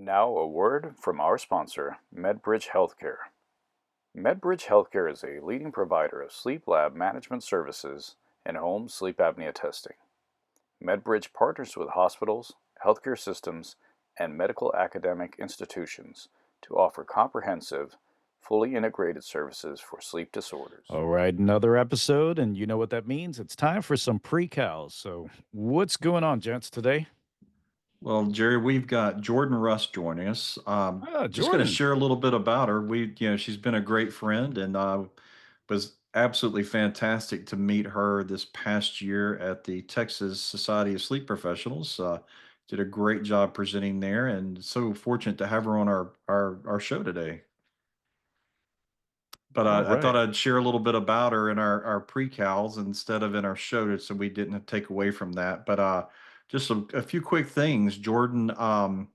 Now a word from our sponsor, Medbridge Healthcare. Medbridge Healthcare is a leading provider of sleep lab management services and home sleep apnea testing. Medbridge partners with hospitals, healthcare systems, and medical academic institutions to offer comprehensive, fully integrated services for sleep disorders. All right, another episode, and you know what that means. It's time for some pre-cals. So, what's going on, gents, today? Well, Jerry, we've got Jordan Rusk joining us. Just going to Jordan. share a little bit about her. She's been a great friend, and was absolutely fantastic to meet her this past year at the Texas Society of Sleep Professionals. Did a great job presenting there, and so fortunate to have her on our show today. But All I thought right. I'd share a little bit about her in our pre-cals instead of in our show, so we didn't take away from that. But just a few quick things. Jordan,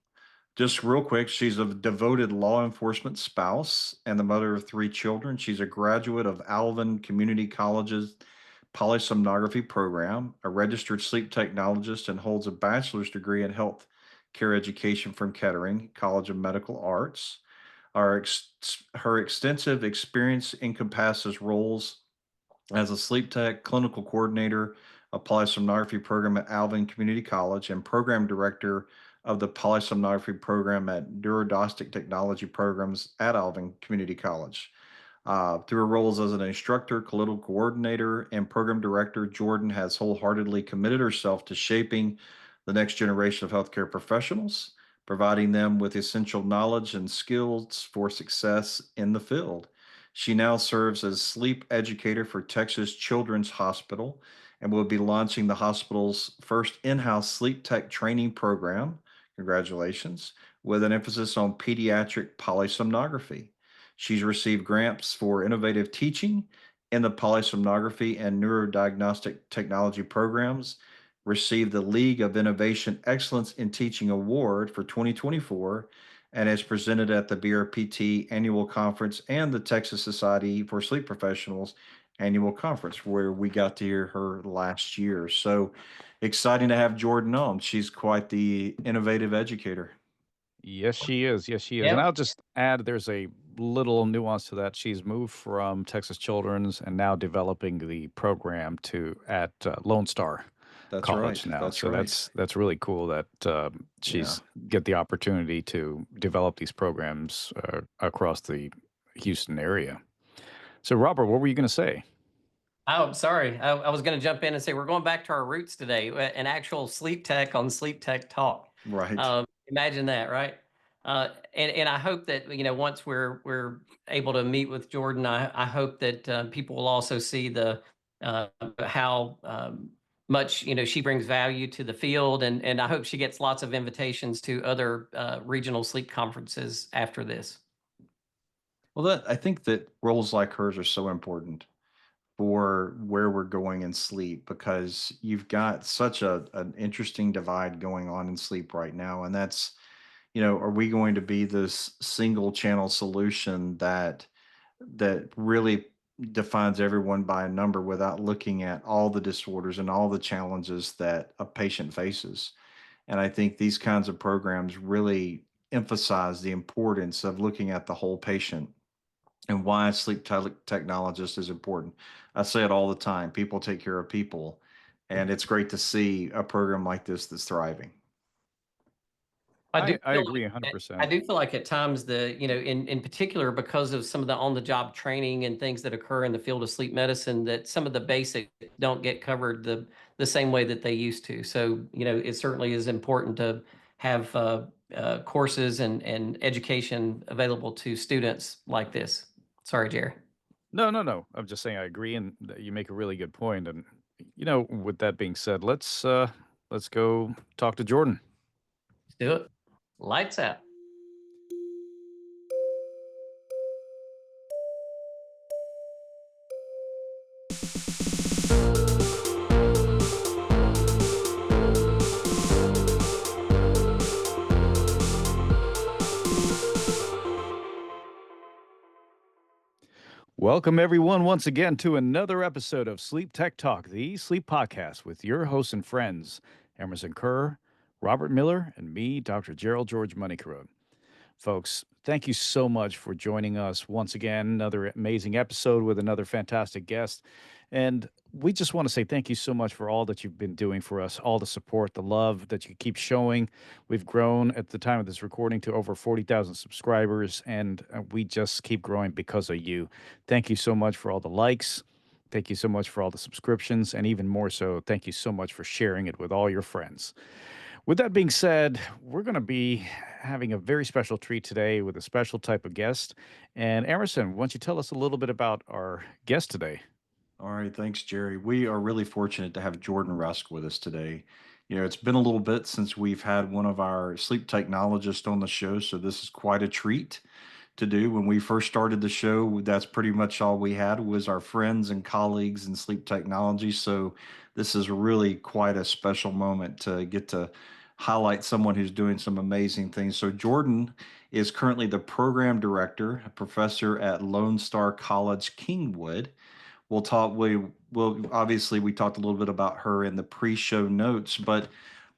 just real quick, she's a devoted law enforcement spouse and the mother of three children. She's a graduate of Alvin Community College's polysomnography program, a registered sleep technologist, and holds a bachelor's degree in health care education from Kettering College of Medical Arts. Her extensive experience encompasses roles as a sleep tech, clinical coordinator, a polysomnography program at Alvin Community College, and program director of the polysomnography program at Neurodostic Technology programs at Alvin Community College. Through her roles as an instructor, clinical coordinator, and program director, Jordan has wholeheartedly committed herself to shaping the next generation of healthcare professionals, providing them with essential knowledge and skills for success in the field. She now serves as sleep educator for Texas Children's Hospital and will be launching the hospital's first in house sleep tech training program. Congratulations, with an emphasis on pediatric polysomnography. She's received grants for innovative teaching in the polysomnography and neurodiagnostic technology programs, received the League of Innovation Excellence in Teaching Award for 2024, and is presented at the BRPT Annual Conference and the Texas Society for Sleep Professionals Annual Conference, where we got to hear her last year. So exciting to have Jordan on. She's quite the innovative educator. Yes, she is. Yes, she is. And Yep. I'll just add there's a little nuance to that. She's moved from Texas Children's and now developing the program to at Lone Star That's right. College now. That's So right. that's really cool that Yeah. she's get the opportunity to develop these programs across the Houston area. So, Robert, what were you going to say? Oh, sorry. I was going to jump in and say we're going back to our roots today. An actual sleep tech on Sleep Tech Talk. Right. Imagine that, right? And I hope that once we're able to meet with Jordan, I hope that people will also see the how much she brings value to the field, and I hope she gets lots of invitations to other regional sleep conferences after this. Well, I think that roles like hers are so important for where we're going in sleep because you've got such an interesting divide going on in sleep right now. And that's, are we going to be this single channel solution that really defines everyone by a number without looking at all the disorders and all the challenges that a patient faces? And I think these kinds of programs really emphasize the importance of looking at the whole patient and why a technologist is important. I say it all the time. People take care of people, and it's great to see a program like this that's thriving. I do I feel agree like I 100%. do feel like at times in particular because of some of the on-the-job training and things that occur in the field of sleep medicine that some of the basics don't get covered the same way that they used to. So, it certainly is important to have courses and education available to students like this. Sorry, Jerry. No, no, no. I'm just saying I agree, and that you make a really good point. And with that being said, let's go talk to Jordan. Let's do it. Lights out. Welcome everyone once again to another episode of Sleep Tech Talk, the sleep podcast with your hosts and friends, Emerson Kerr, Robert Miller, and me, Dr. Gerald George Mannikarote. Folks, thank you so much for joining us once again. Another amazing episode with another fantastic guest. And we just want to say thank you so much for all that you've been doing for us, all the support, the love that you keep showing. We've grown at the time of this recording to over 40,000 subscribers, and we just keep growing because of you. Thank you so much for all the likes. Thank you so much for all the subscriptions. And even more so, thank you so much for sharing it with all your friends. With that being said, we're going to be having a very special treat today with a special type of guest. And Emerson, why don't you tell us a little bit about our guest today? All right, thanks, Jerry. We are really fortunate to have Jordan Rusk with us today. It's been a little bit since we've had one of our sleep technologists on the show, so this is quite a treat to do. When we first started the show, that's pretty much all we had was our friends and colleagues in sleep technology. So this is really quite a special moment to get to highlight someone who's doing some amazing things. So Jordan is currently the program director, a professor at Lone Star College, Kingwood. We'll obviously we talked a little bit about her in the pre-show notes, but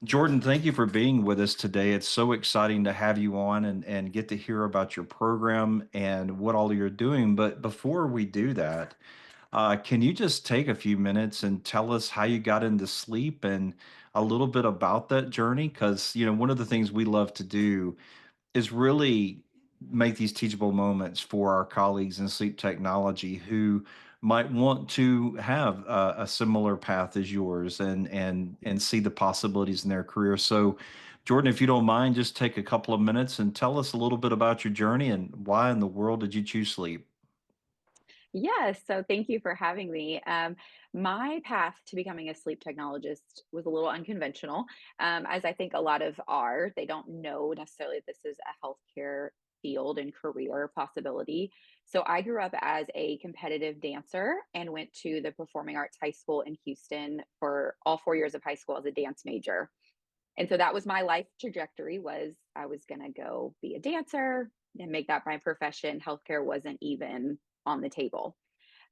Jordan, thank you for being with us today. It's so exciting to have you on and get to hear about your program and what all you're doing. But before we do that, can you just take a few minutes and tell us how you got into sleep and a little bit about that journey? Because, one of the things we love to do is really make these teachable moments for our colleagues in sleep technology who might want to have a similar path as yours and see the possibilities in their career. So, Jordan, if you don't mind, just take a couple of minutes and tell us a little bit about your journey and why in the world did you choose sleep? Yes, so thank you for having me. My path to becoming a sleep technologist was a little unconventional, as I think a lot of are. They don't know necessarily that this is a healthcare field and career possibility. So I grew up as a competitive dancer and went to the Performing Arts High School in Houston for all 4 years of high school as a dance major. And so that was my life trajectory was I was going to go be a dancer and make that my profession. Healthcare wasn't even on the table.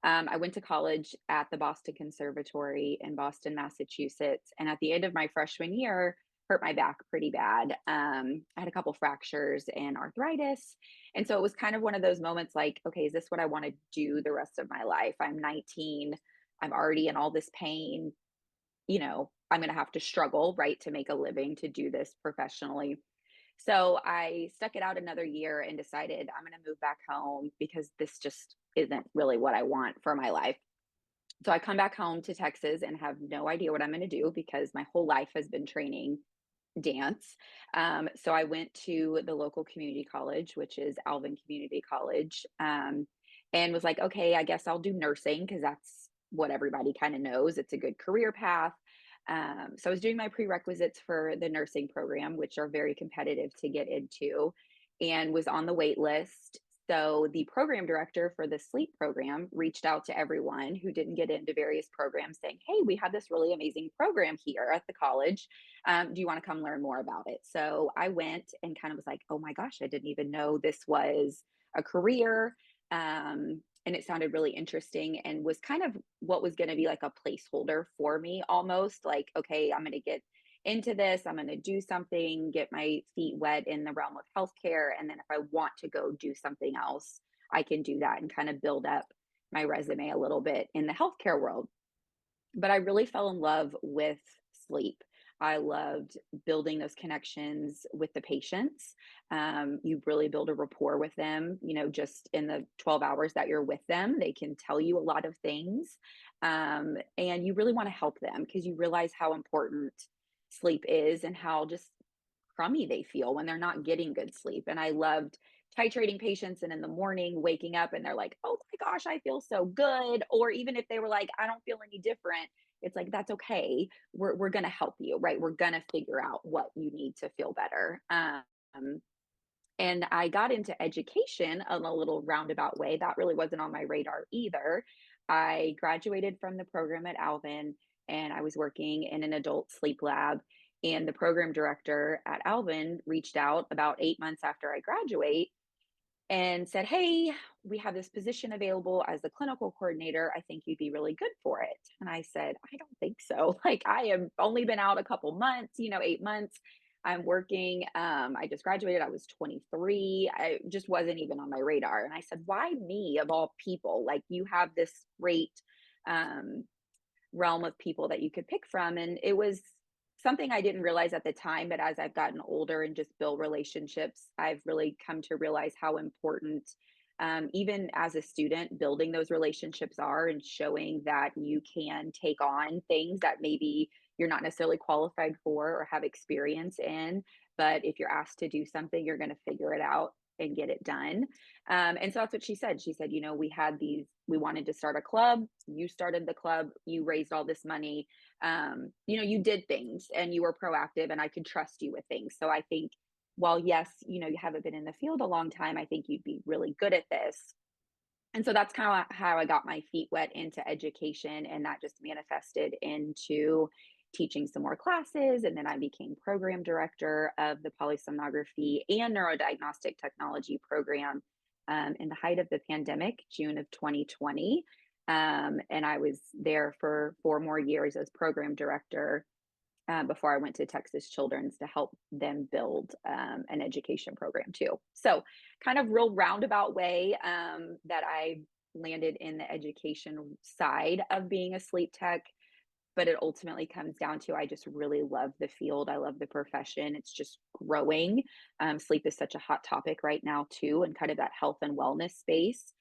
I went to college at the Boston Conservatory in Boston, Massachusetts, and at the end of my freshman year, hurt my back pretty bad. I had a couple fractures and arthritis, and so it was kind of one of those moments like, okay, is this what I want to do the rest of my life? I'm 19, I'm already in all this pain. I'm going to have to struggle, right, to make a living to do this professionally. So I stuck it out another year and decided I'm going to move back home because this just isn't really what I want for my life. So I come back home to Texas and have no idea what I'm going to do because my whole life has been training dance. So I went to the local community college, which is Alvin Community College, and was like, okay, I guess I'll do nursing because that's what everybody kind of knows. It's a good career path. So I was doing my prerequisites for the nursing program, which are very competitive to get into, and was on the wait list. So the program director for the sleep program reached out to everyone who didn't get into various programs saying, hey, we have this really amazing program here at the college. Do you want to come learn more about it? So I went and kind of was like, oh my gosh, I didn't even know this was a career. And it sounded really interesting and was kind of what was going to be like a placeholder for me almost like, okay, I'm going to get into this. I'm going to do something, get my feet wet in the realm of healthcare. And then if I want to go do something else, I can do that and kind of build up my resume a little bit in the healthcare world. But I really fell in love with sleep. I loved building those connections with the patients. You really build a rapport with them, just in the 12 hours that you're with them. They can tell you a lot of things. And you really want to help them because you realize how important sleep is and how just crummy they feel when they're not getting good sleep. And I loved titrating patients and in the morning waking up and they're like, oh my gosh, I feel so good. Or even if they were like, I don't feel any different, it's like, that's okay. We're going to help you, right? We're going to figure out what you need to feel better. And I got into education in a little roundabout way. That really wasn't on my radar either. I graduated from the program at Alvin and I was working in an adult sleep lab. And the program director at Alvin reached out about 8 months after I graduate and said, "Hey, we have this position available as the clinical coordinator. I think you'd be really good for it." And I said, "I don't think so. Like, I have only been out a couple months, 8 months. I'm working. I just graduated. I was 23. I just wasn't even on my radar." And I said, "Why me of all people? Like, you have this great um, realm of people that you could pick from." And it was something I didn't realize at the time, but as I've gotten older and just built relationships, I've really come to realize how important, even as a student, building those relationships are, and showing that you can take on things that maybe you're not necessarily qualified for or have experience in. But if you're asked to do something, you're going to figure it out and get it done. And so that's what she said. She said, we wanted to start a club. You started the club, you raised all this money. You did things and you were proactive, and I could trust you with things. So I think, while yes, you haven't been in the field a long time, I think you'd be really good at this. And so that's kind of how I got my feet wet into education, and that just manifested into teaching some more classes. And then I became program director of the polysomnography and neurodiagnostic technology program in the height of the pandemic, June of 2020. And I was there for 4 more years as program director before I went to Texas Children's to help them build an education program too. So, kind of real roundabout way that I landed in the education side of being a sleep tech. But it ultimately comes down to, I just really love the field. I love the profession. It's just growing. Sleep is such a hot topic right now too, and kind of that health and wellness space,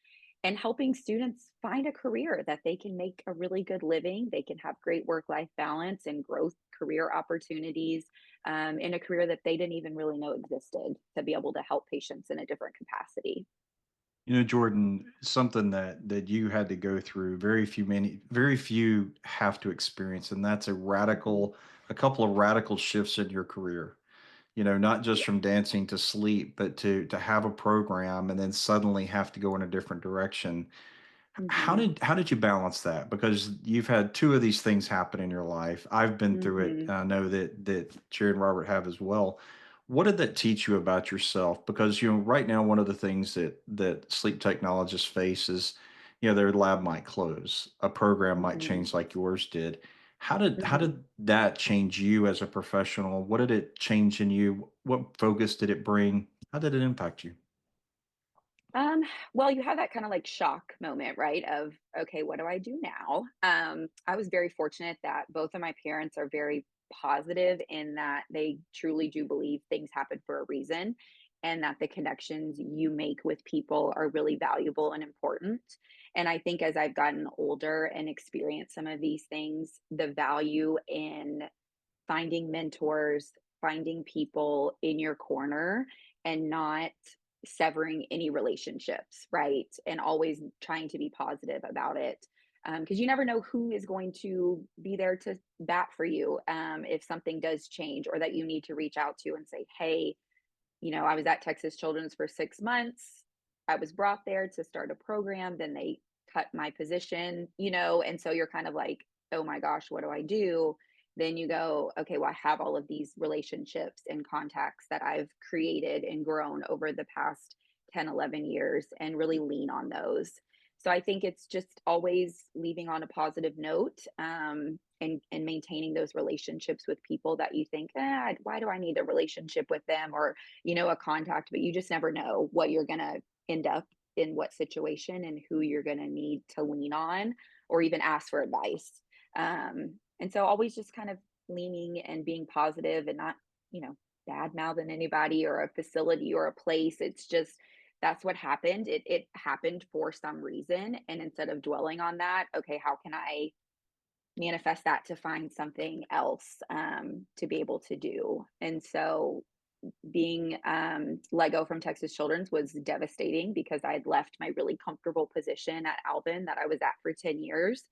and helping students find a career that they can make a really good living. They can have great work-life balance and growth career opportunities in a career that they didn't even really know existed, to be able to help patients in a different capacity. Jordan, something that you had to go through, very few have to experience, and that's Mhm. a couple of radical shifts in your career. Not just Yeah. from dancing to sleep, but to have a program and then suddenly have to go in a different direction. How Hmm. did you balance that? Because you've had two of these things happen in your life. I've been through it. Hmm. I know that Jerry and Robert have as well. What did that teach you about yourself? Because right now one of the things that sleep technologists face is, their lab might close, a program might Hmm. change like yours did. How did Hmm. that change you as a professional? What did it change in you? What focus did it bring? How did it impact you? Um, well, you have that kind of like shock moment, right? Of, okay, what do I do now? I was very fortunate that both of my parents are very positive in that they truly do believe things happen for a reason, and that the connections you make with people are really valuable and important. And I think as I've gotten older and experienced some of these things, the value in finding mentors, finding people in your corner, and not severing any relationships, right? And always trying to be positive about it. Because you never know who is going to be there to bat for you if something does change, or that you need to reach out to and say, "Hey, I was at Texas Children's for 6 months. I was brought there to start a program. Then they cut my position. And so you're kind of like, oh my gosh, what do I do?" Then you go, okay, well, I have all of these relationships and contacts that I've created and grown over the past 10, 11 years, and really lean on those. So I think it's just always leaving on a positive note, and maintaining those relationships with people that you think, why do I need a relationship with them, or a contact, but you just never know what you're going to end up in, what situation, and who you're going to need to lean on or even ask for advice. And so always just kind of leaning and being positive, and not, bad mouthing anybody or a facility or a place. It's just, that's what happened. It happened for some reason. And instead of dwelling on that, okay, how can I manifest that to find something else to be able to do? And so being let go from Texas Children's was devastating, because I had left my really comfortable position at Alvin that I was at for 10 years,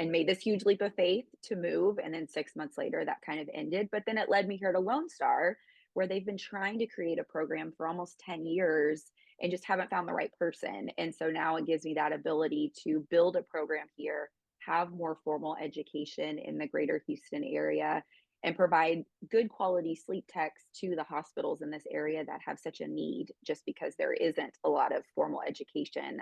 and made this huge leap of faith to move. And then 6 months later, that kind of ended. But then it led me here to Lone Star, where they've been trying to create a program for almost 10 years and just haven't found the right person. And so now it gives me that ability to build a program here, have more formal education in the greater Houston area, and provide good quality sleep techs to the hospitals in this area that have such a need, just because there isn't a lot of formal education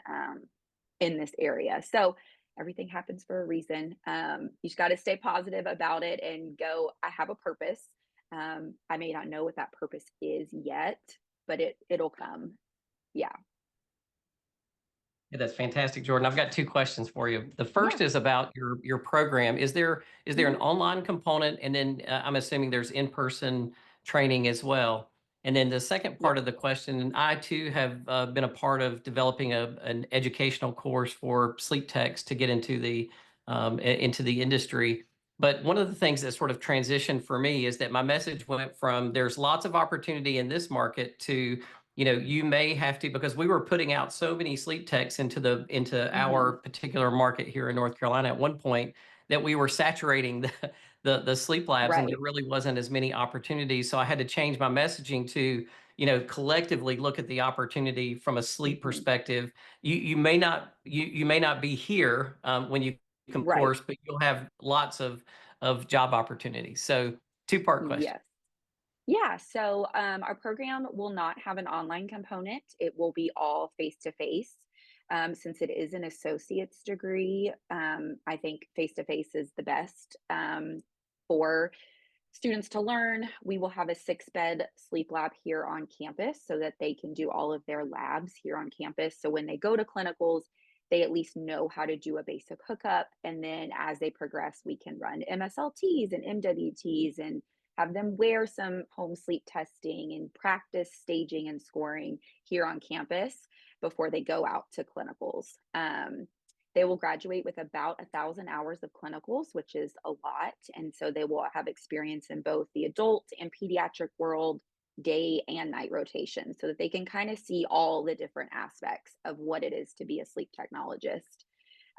in this area. So everything happens for a reason. You just got to stay positive about it and go, I have a purpose. I may not know what that purpose is yet, but it'll come. Yeah. Yeah, that's fantastic, Jordan. I've got two questions for you. The first Yeah. is about your program. Is there an Mhm. online component, and then I'm assuming there's in-person training as well. And then the second Yes. part of the question, and I too have been a part of developing an educational course for sleep techs to get into the industry. But one of the things that sort of transitioned for me is that my message went from there's lots of opportunity in this market to you may have to, because we were putting out so many sleep techs into our Mhm. particular market here in North Carolina at one point that we were saturating the sleep labs, and there Right. really wasn't as many opportunities. So I had to change my messaging to, collectively look at the opportunity from a sleep Mhm. perspective. You may not be here when you come Right. course, but you'll have lots of job opportunities. So two-part question. Yes. Yeah, so our program will not have an online component. It will be all face to face. Since it is an associate's degree, I think face to face is the best for students to learn. We will have a 6-bed sleep lab here on campus so that they can do all of their labs here on campus. So when they go to clinicals, they at least know how to do a basic hookup. And then as they progress, we can run MSLTs and MWTs and have them wear some home sleep testing and practice staging and scoring here on campus before they go out to clinicals. They will graduate with about 1,000 hours of clinicals, which is a lot. And so they will have experience in both the adult and pediatric world, day and night rotation, so that they can kind of see all the different aspects of what it is to be a sleep technologist.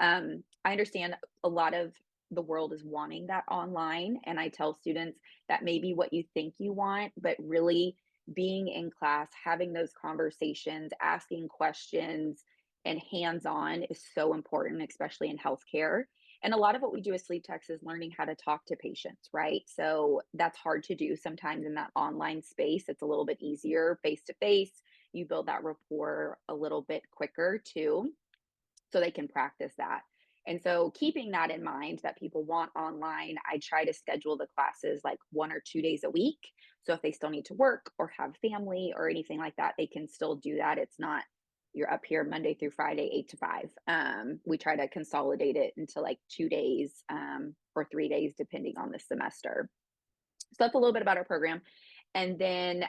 I understand a lot of the world is wanting that online. And I tell students that may be what you think you want, but really being in class, having those conversations, asking questions, and hands on is so important, especially in healthcare. And a lot of what we do as sleep techs is learning how to talk to patients, right? So that's hard to do sometimes in that online space. It's a little bit easier face to face. You build that rapport a little bit quicker too, so they can practice that. And so, keeping that in mind that people want online, I try to schedule the classes like 1 or 2 days a week. So, if they still need to work or have family or anything like that, they can still do that. It's not you're up here Monday through Friday, 8 to 5. We try to consolidate it into like 2 days or 3 days, depending on the semester. So, that's a little bit about our program. And then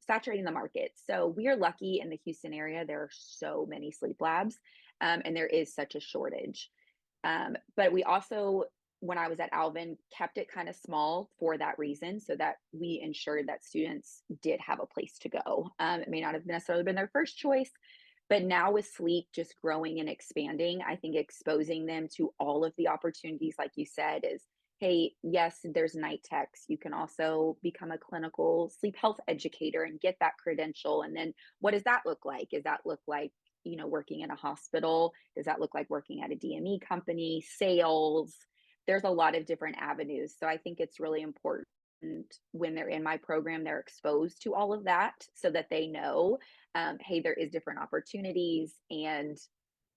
saturating the market. So we are lucky in the Houston area. There are so many sleep labs, and there is such a shortage. But we also, when I was at Alvin, kept it kind of small for that reason, so that we ensured that students did have a place to go. It may not have necessarily been their first choice, but now with sleep just growing and expanding, I think exposing them to all of the opportunities, like you said, is hey, yes, there's night techs. You can also become a clinical sleep health educator and get that credential. And then what does that look like? Does that look like, working in a hospital? Does that look like working at a DME company, sales? There's a lot of different avenues. So I think it's really important when they're in my program, they're exposed to all of that so that they know, hey, there is different opportunities, and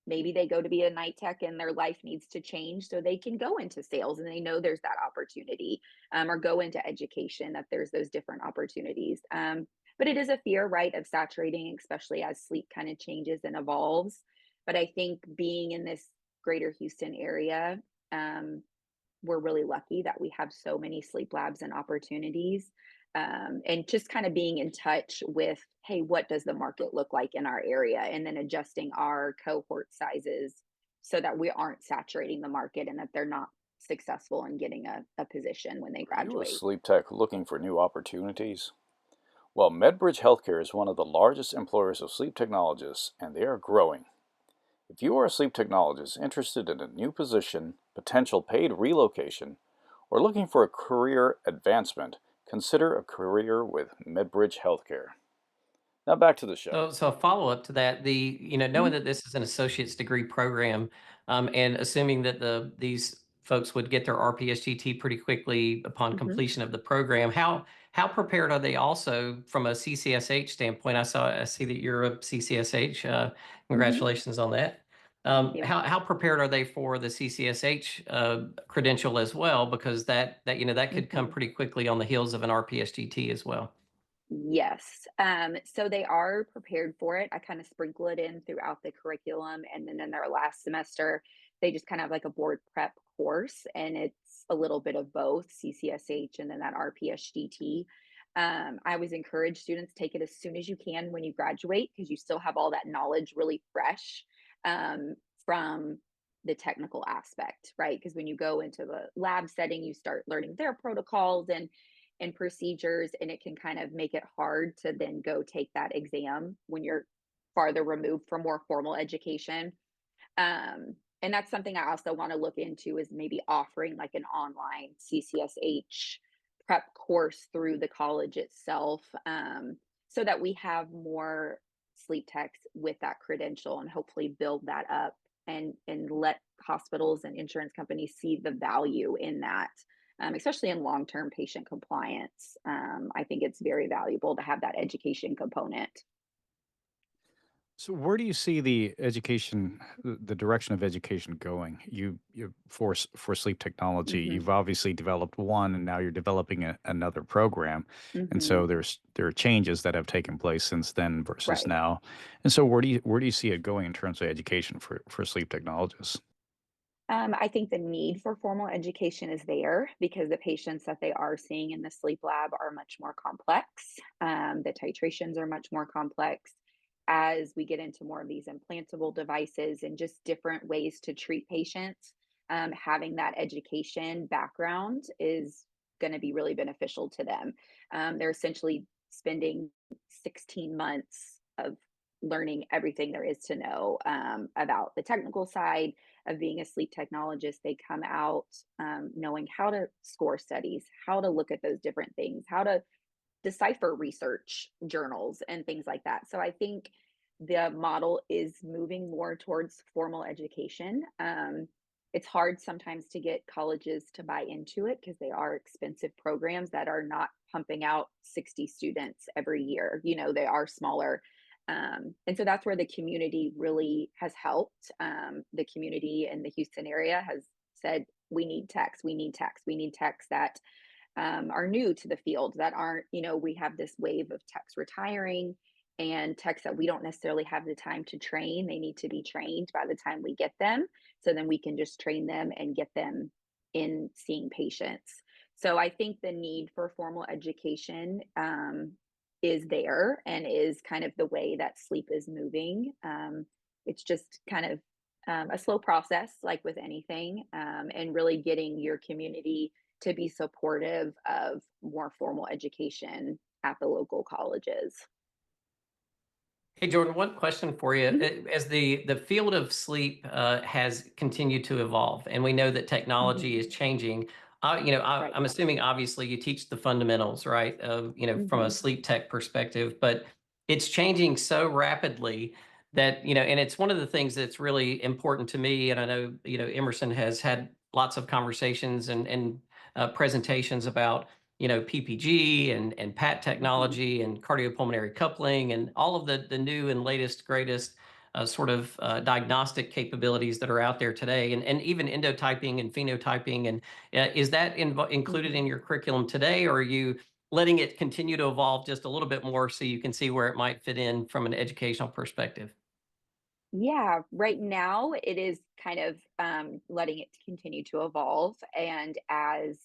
maybe they go to be a night tech and their life needs to change so they can go into sales and they know there's that opportunity, or go into education, that there's those different opportunities. But it is a fear, right, of saturating, especially as sleep kind of changes and evolves. But I think being in this greater Houston area, um, we're really lucky that we have so many sleep labs and opportunities, and just kind of being in touch with, hey, what does the market look like in our area, and then adjusting our cohort sizes so that we aren't saturating the market and that they're not successful in getting a position when they Are you a graduate. sleep tech looking for new opportunities? Well, Medbridge Healthcare is one of the largest employers of sleep technologists, and they are growing. If you are a sleep technologist interested in a new position, potential paid relocation, or looking for a career advancement, consider a career with Medbridge Healthcare. Now back to the show. So a follow-up to that, knowing Mhm. that this is an associate's degree program, and assuming that these folks would get their RPSGT pretty quickly upon Mhm. completion of the program. How prepared are they also from a CCSH standpoint? I see that you're a CCSH. Mhm. Congratulations on that. Thank you. How prepared are they for the CCSH credential as well? Because that could come Mhm. pretty quickly on the heels of an RPSGT as well. Yes. So they are prepared for it. I kind of sprinkle it in throughout the curriculum. And then in their last semester, they just kind of have like a board prep course. And it's a little bit of both CCSH and then that RPSGT. I always encourage students take it as soon as you can when you graduate because you still have all that knowledge really fresh from the technical aspect, right? Because when you go into the lab setting, you start learning their protocols and procedures, and it can kind of make it hard to then go take that exam when you're farther removed from more formal education. And that's something I also want to look into is maybe offering like an online CCSH prep course through the college itself, so that we have more sleep techs with that credential and hopefully build that up and let hospitals and insurance companies see the value in that, especially in long-term patient compliance. I think it's very valuable to have that education component. So where do you see the education, the direction of education going? For sleep technology, Hmm. you've obviously developed one, and now you're developing another program, and Hmm. so there are changes that have taken place since then versus Right. now. And so where do you see it going in terms of education for sleep technologists? I think the need for formal education is there because the patients that they are seeing in the sleep lab are much more complex. The titrations are much more complex. As we get into more of these implantable devices and just different ways to treat patients, having that education background is going to be really beneficial to them. They're essentially spending 16 months of learning everything there is to know about the technical side of being a sleep technologist. They come out knowing how to score studies, how to look at those different things, how to decipher research journals and things like that. So I think the model is moving more towards formal education. It's hard sometimes to get colleges to buy into it because they are expensive programs that are not pumping out 60 students every year. They are smaller. And so that's where the community really has helped. The community in the Houston area has said, we need techs, we need techs, we need techs that are new to the field that aren't, we have this wave of techs retiring and techs that we don't necessarily have the time to train. They need to be trained by the time we get them. So then we can just train them and get them in seeing patients. So I think the need for formal education is there and is kind of the way that sleep is moving. It's just kind of a slow process, like with anything, and really getting your community to be supportive of more formal education at the local colleges. Hey, Jordan, one question for you. Mhm. As the field of sleep has continued to evolve, and we know that technology Mhm. is changing, Right. I'm assuming obviously you teach the fundamentals, right? Of from a Mhm. sleep tech perspective, but it's changing so rapidly that and it's one of the things that's really important to me. And I know Emerson has had lots of conversations and presentations about PPG and PAT Mhm. technology and cardiopulmonary coupling and all of the new and latest, greatest sort of diagnostic capabilities that are out there today, and even endotyping and phenotyping. And is that included Mhm. in your curriculum today, or are you letting it continue to evolve just a little bit more so you can see where it might fit in from an educational perspective? Yeah, right now it is kind of letting it continue to evolve. And as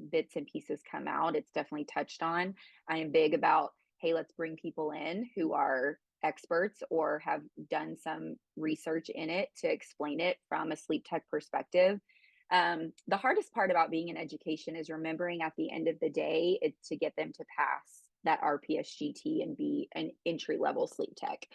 bits and pieces come out, it's definitely touched on. I am big about, hey, let's bring people in who are experts or have done some research in it to explain it from a sleep tech perspective. The hardest part about being in education is remembering at the end of the day, it's to get them to pass that RPSGT and be an entry level sleep tech.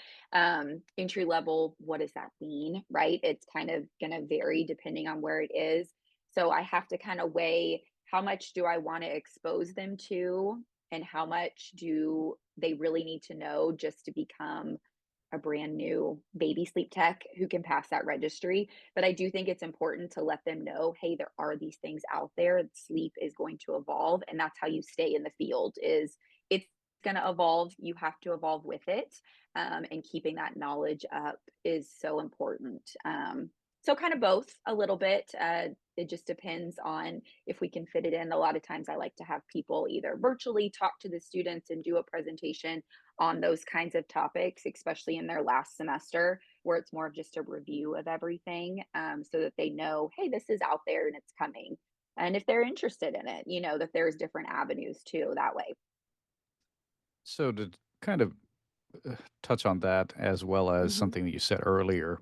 Entry level, what does that mean, right? It's kind of going to vary depending on where it is. So I have to kind of weigh how much do I want to expose them to and how much do they really need to know just to become a brand new baby sleep tech who can pass that registry. But I do think it's important to let them know, hey, there are these things out there. Sleep is going to evolve, and that's how you stay in the field. Is it's going to evolve. You have to evolve with it, and keeping that knowledge up is so important. So kind of both a little bit. It just depends on if we can fit it in. A lot of times I like to have people either virtually talk to the students and do a presentation on those kinds of topics, especially in their last semester, where it's more of just a review of everything, so that they know, hey, this is out there and it's coming. And if they're interested in it, that there's different avenues too that way. So to kind of touch on that, as well as Hmm. something that you said earlier,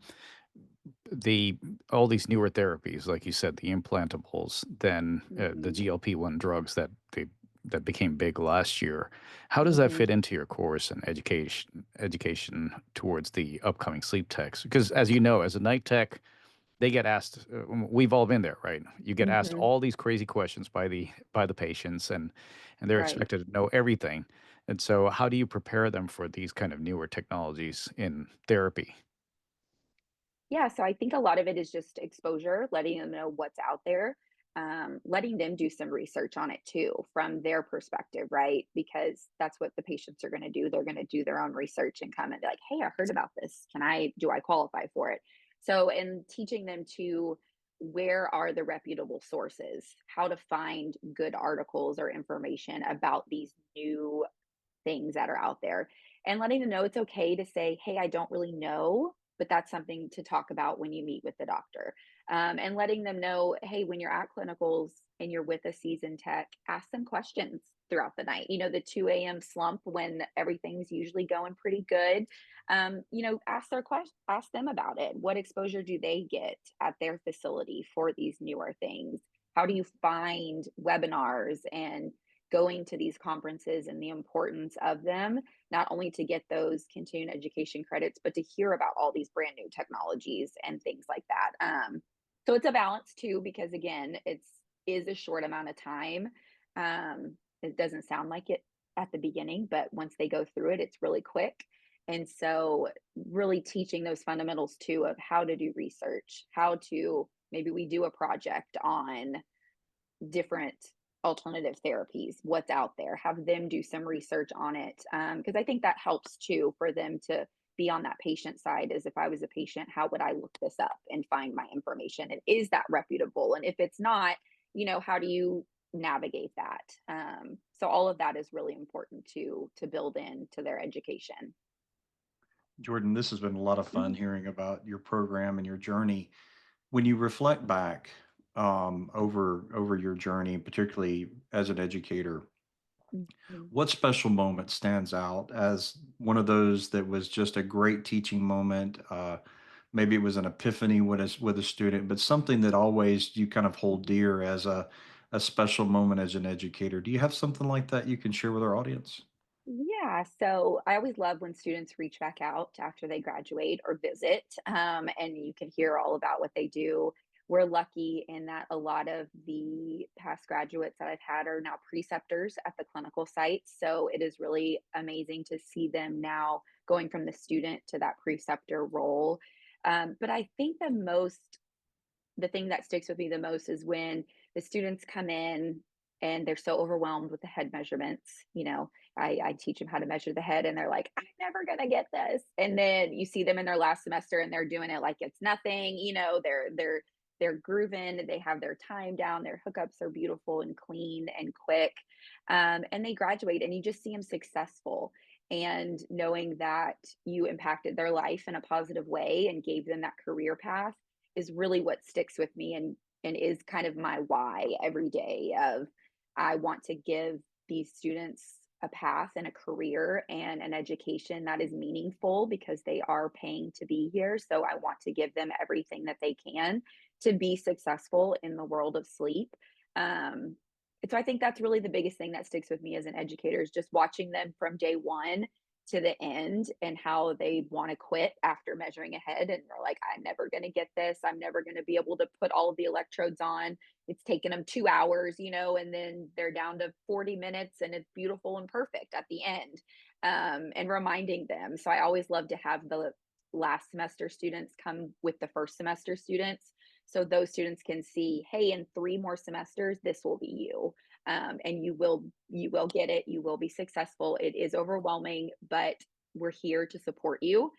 the all these newer therapies, like you said, the implantables, then the Hmm. GLP-1 drugs that became big last year. How does that Hmm. fit into your course and education towards the upcoming sleep techs? Because as you know, as a night tech, they get asked. We've all been there, right? You get asked Hmm. all these crazy questions by the patients, and they're Right. expected to know everything. And so, how do you prepare them for these kind of newer technologies in therapy? Yeah, so I think a lot of it is just exposure, letting them know what's out there, letting them do some research on it too from their perspective, right? Because that's what the patients are going to do. They're going to do their own research and come and be like, hey, I heard about this. Do I qualify for it? So, in teaching them to where are the reputable sources, how to find good articles or information about these new things that are out there, and letting them know it's okay to say, hey, I don't really know, but that's something to talk about when you meet with the doctor. And letting them know, hey, when you're at clinicals and you're with a seasoned tech, ask them questions throughout the night. The 2 a.m. slump when everything's usually going pretty good. Ask them about it. What exposure do they get at their facility for these newer things? How do you find webinars and going to these conferences and the importance of them, not only to get those continuing education credits, but to hear about all these brand new technologies and things like that. So it's a balance too, because again, is a short amount of time. It doesn't sound like it at the beginning, but once they go through it, it's really quick. And so really teaching those fundamentals too of how to do research, how to maybe we do a project on different alternative therapies, what's out there, have them do some research on it. Because I think that helps too for them to be on that patient side. As if I was a patient, how would I look this up and find my information? And is that reputable? And if it's not, how do you navigate that? So all of that is really important to build into their education. Jordan, this has been a lot of fun Mhm. hearing about your program and your journey. When you reflect back over your journey, particularly as an educator, Mhm. what special moment stands out as one of those that was just a great teaching moment? Maybe it was an epiphany with a student, but something that always you kind of hold dear as a special moment as an educator. Do you have something like that you can share with our audience? Yeah, so I always love when students reach back out after they graduate or visit, and you can hear all about what they do. We're lucky in that a lot of the past graduates that I've had are now preceptors at the clinical sites. So it is really amazing to see them now going from the student to that preceptor role. But I think the thing that sticks with me the most is when the students come in and they're so overwhelmed with the head measurements. I teach them how to measure the head and they're like, I'm never going to get this. And then you see them in their last semester and they're doing it like it's nothing. They're grooving, they have their time down, their hookups are beautiful and clean and quick. And they graduate and you just see them successful, and knowing that you impacted their life in a positive way and gave them that career path is really what sticks with me, and is kind of my why every day of I want to give these students a path and a career and an education that is meaningful because they are paying to be here. So I want to give them everything that they can to be successful in the world of sleep. Um, and so I think that's really the biggest thing that sticks with me as an educator is just watching them from day one to the end and how they want to quit after measuring ahead and they're like, I'm never going to get this, I'm never going to be able to put all of the electrodes on, it's taken them 2 hours, and then they're down to 40 minutes and it's beautiful and perfect at the end. and reminding them. So I always love to have the last semester students come with the first semester students. So those students can see, hey, in 3 more semesters, this will be you. And you will get it. You will be successful. It is overwhelming, but we're here to support you.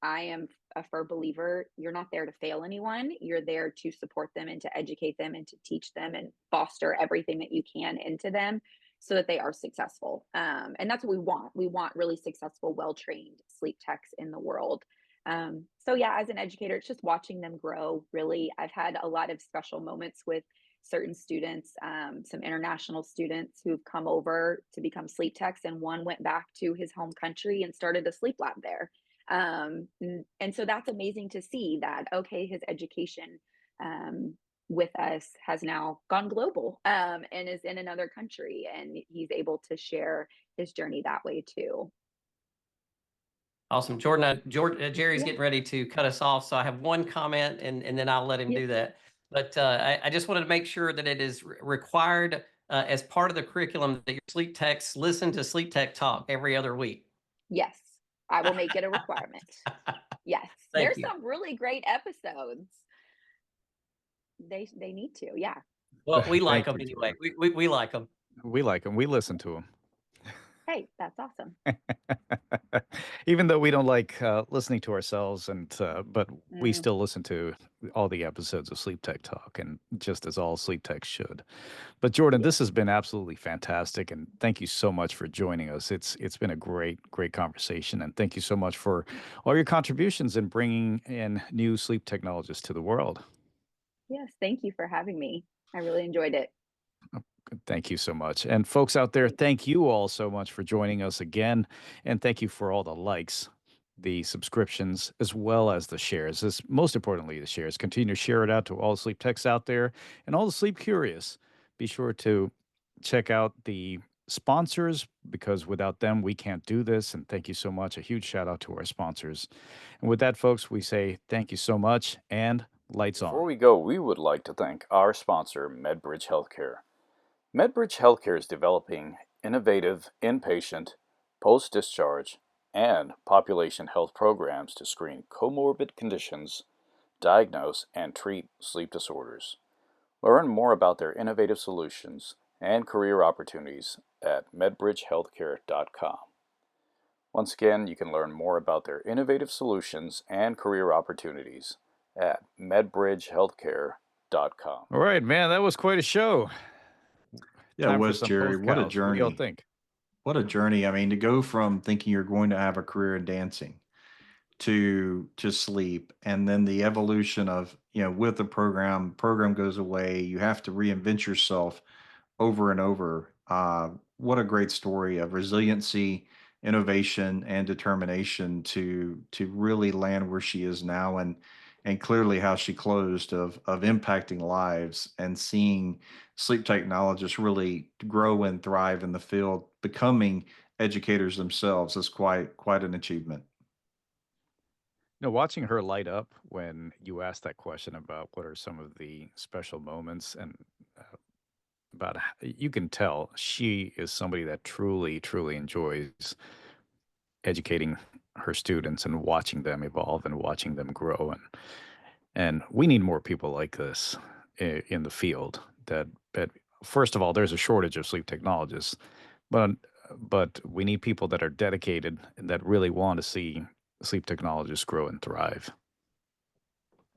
I am a firm believer, you're not there to fail anyone. You're there to support them and to educate them and to teach them and foster everything that you can into them so that they are successful. And that's what we want. We want really successful, well-trained sleep techs in the world. So yeah, as an educator, it's just watching them grow. Really, I've had a lot of special moments with certain students, some international students who've come over to become sleep techs, and one went back to his home country and started a sleep lab there. And so that's amazing to see that, okay, his education with us has now gone global, and is in another country, and he's able to share his journey that way too. Awesome. Jordan, Jerry's Yeah. getting ready to cut us off. So I have one comment and then I'll let him Yeah. do that. But I just wanted to make sure that it is required as part of the curriculum that your sleep techs listen to Sleep Tech Talk every other week. Yes. I will make it a requirement. Yes. Thank There's you. some really great episodes. They need to. Yeah. Well, we like Thank them you, anyway. Jordan. We like them. We like them. We listen to them. Hey, that's awesome. Even though we don't like listening to ourselves, but we Mm, still listen to all the episodes of Sleep Tech Talk, and just as all sleep techs should. But Jordan, yeah. this has been absolutely fantastic, and thank you so much for joining us. It's been a great conversation, and thank you so much for all your contributions in bringing in new sleep technologists to the world. Yes. Thank you for having me. I really enjoyed it. Thank you so much. And folks out there, thank you all so much for joining us again. And thank you for all the likes, the subscriptions, as well as the shares. Most importantly, the shares. Continue to share it out to all the sleep techs out there and all the sleep curious. Be sure to check out the sponsors, because without them, we can't do this. And thank you so much. A huge shout out to our sponsors. And with that, folks, we say thank you so much and lights Before on. we go, we would like to thank our sponsor, Medbridge Healthcare. Medbridge Healthcare is developing innovative inpatient, post-discharge, and population health programs to screen comorbid conditions, diagnose and treat sleep disorders. Learn more about their innovative solutions and career opportunities at medbridgehealthcare.com. Once again, you can learn more about their innovative solutions and career opportunities at medbridgehealthcare.com. All right, man, that was quite a show. Yeah, it Time for was, some Jerry. post What a cows. What do y'all journey. think? What a journey. I mean, to go from thinking you're going to have a career in dancing to sleep, and then the evolution of, with the program goes away, you have to reinvent yourself over and over. What a great story of resiliency, innovation, and determination to really land where she is now, and clearly how she closed of impacting lives and seeing sleep technologists really grow and thrive in the field, becoming educators themselves is quite an achievement. No, watching her light up when you asked that question about what are some of the special moments, and uh, you can tell she is somebody that truly enjoys educating her students and watching them evolve and watching them grow. And we need more people like this in the field. That first of all, there's a shortage of sleep technologists, but but we need people that are dedicated and that really want to see sleep technologists grow and thrive.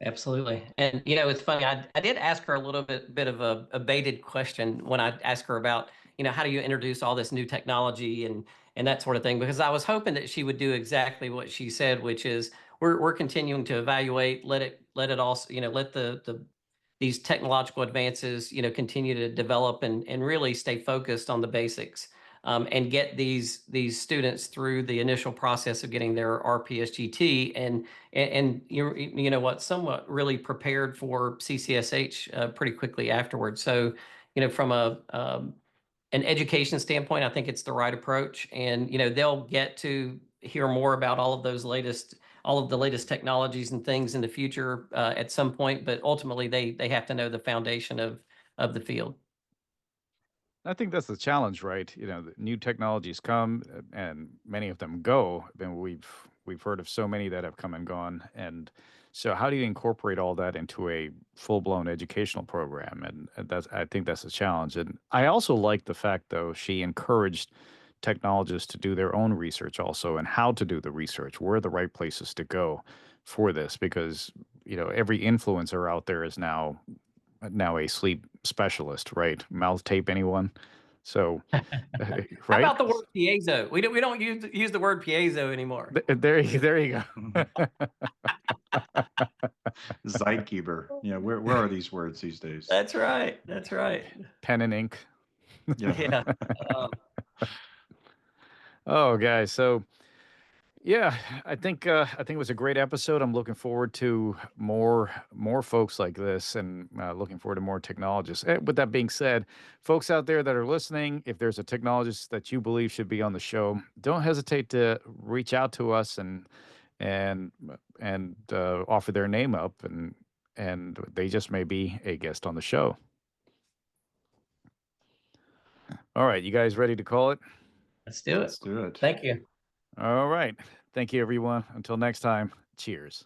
Absolutely. And it's funny. I did ask her a little bit of a baited question when I asked her about, how do you introduce all this new technology and that sort of thing, because I was hoping that she would do exactly what she said, which is we're continuing to evaluate, let it also, let these technological advances, continue to develop and really stay focused on the basics. And get these students through the initial process of getting their RPSGT and you know what, somewhat really prepared for CCSH pretty quickly afterwards. So, from an education standpoint, I think it's the right approach, and they'll get to hear more about all of the latest technologies and things in the future at some point. But ultimately, they have to know the foundation of the field. I think that's the challenge, right? The new technologies come and many of them go. And we've heard of so many that have come and gone. And so how do you incorporate all that into a full-blown educational program? And I think that's a challenge. And I also like the fact, though, she encouraged technologists to do their own research also, and how to do the research, where are the right places to go for this, because every influencer out there is now a sleep specialist, right? Mouth tape anyone? So, How right? about the word piezo? We don't use the word piezo anymore. There you go. Zeitgeber. Yeah, where are these words these days? That's right. That's right. Pen and ink. Yeah. Yeah. Oh, guys. So, yeah, I think it was a great episode. I'm looking forward to more folks like this, and looking forward to more technologists. With that being said, folks out there that are listening, if there's a technologist that you believe should be on the show, don't hesitate to reach out to us and offer their name up, and they just may be a guest on the show. All right, you guys ready to call it? Let's do it. Let's do it. Thank you. All right. Thank you, everyone. Until next time, cheers.